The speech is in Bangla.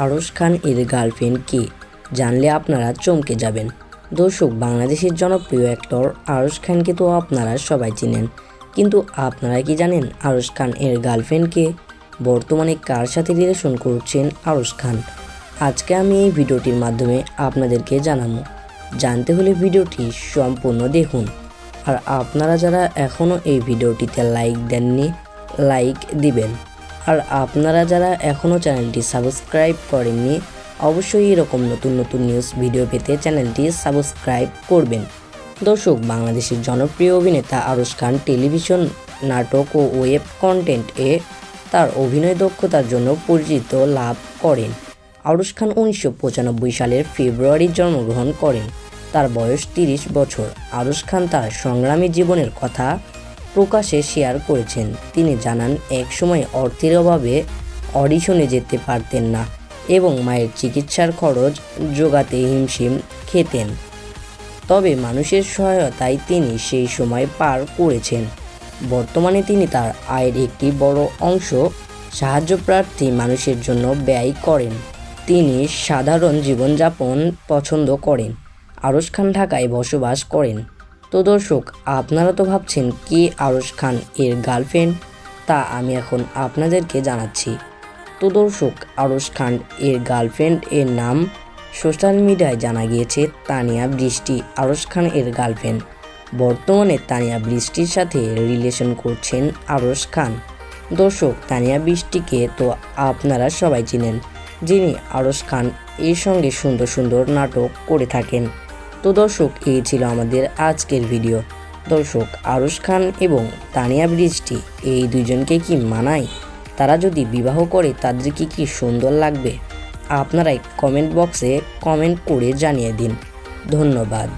আরশ খান এর গার্লফ্রেন্ড কে জানলে আপনারা চমকে যাবেন। দর্শক, বাংলাদেশের জনপ্রিয় অ্যাক্টর আরশ খানকে তো আপনারা সবাই চিনেন, কিন্তু আপনারা কি জানেন আরশ খান এর গার্লফ্রেন্ড কে? বর্তমানে কার সাথে রিলেশন করছেন আরশ খান? আজকে আমি এই ভিডিওটির মাধ্যমে আপনাদেরকে জানাবো। জানতে হলে ভিডিওটি সম্পূর্ণ দেখুন। আর আপনারা যারা এখনও এই ভিডিওটিতে লাইক দেননি, লাইক দিবেন। আর আপনারা যারা এখনও চ্যানেলটি সাবস্ক্রাইব করেননি, অবশ্যই এরকম নতুন নতুন নিউজ ভিডিও পেতে চ্যানেলটি সাবস্ক্রাইব করবেন। দর্শক, বাংলাদেশের জনপ্রিয় অভিনেতা আরশ খান টেলিভিশন, নাটক ও ওয়েব কন্টেন্টে তার অভিনয় দক্ষতার জন্য পরিচিত লাভ করেন। আরশ খান 1995 সালের ফেব্রুয়ারি জন্মগ্রহণ করেন। তার বয়স 30 বছর। আরশ খান তার সংগ্রামী জীবনের কথা প্রকাশ্যে শেয়ার করেছেন। তিনি জানান, এক সময় অর্থের অভাবে অডিশনে যেতে পারতেন না এবং মায়ের চিকিৎসার খরচ জোগাতে হিমশিম খেতেন। তবে মানুষের সহায়তায় তিনি সেই সময় পার করেছেন। বর্তমানে তিনি তার আয়ের একটি বড় অংশ সাহায্যপ্রার্থী মানুষের জন্য ব্যয় করেন। তিনি সাধারণ জীবনযাপন পছন্দ করেন। আরশ খান ঢাকায় বসবাস করেন। তো দর্শক, আপনারা তো ভাবছেন কে আরশ খান এর গার্লফ্রেন্ড, তা আমি এখন আপনাদেরকে জানাচ্ছি। তো দর্শক, আরশ খান এর গার্লফ্রেন্ড এর নাম সোশ্যাল মিডিয়ায় জানা গিয়েছে তানিয়া বৃষ্টি আরশ খান এর গার্লফ্রেন্ড। বর্তমানে তানিয়া বৃষ্টির সাথে রিলেশন করছেন আরশ খান। দর্শক, তানিয়া বৃষ্টিকে তো আপনারা সবাই চিনেন, যিনি আরশ খান এর সঙ্গে সুন্দর সুন্দর নাটক করে থাকেন। তো দর্শক, এই ছিল আমাদের আজকের ভিডিও। দর্শক, আরশ খান এবং তানিয়া বৃষ্টি এই দুজনকে কি মানায়? তারা যদি বিবাহ করে তাদের কি সুন্দর লাগবে? আপনারাই কমেন্ট বক্সে কমেন্ট করে জানিয়ে দিন। ধন্যবাদ।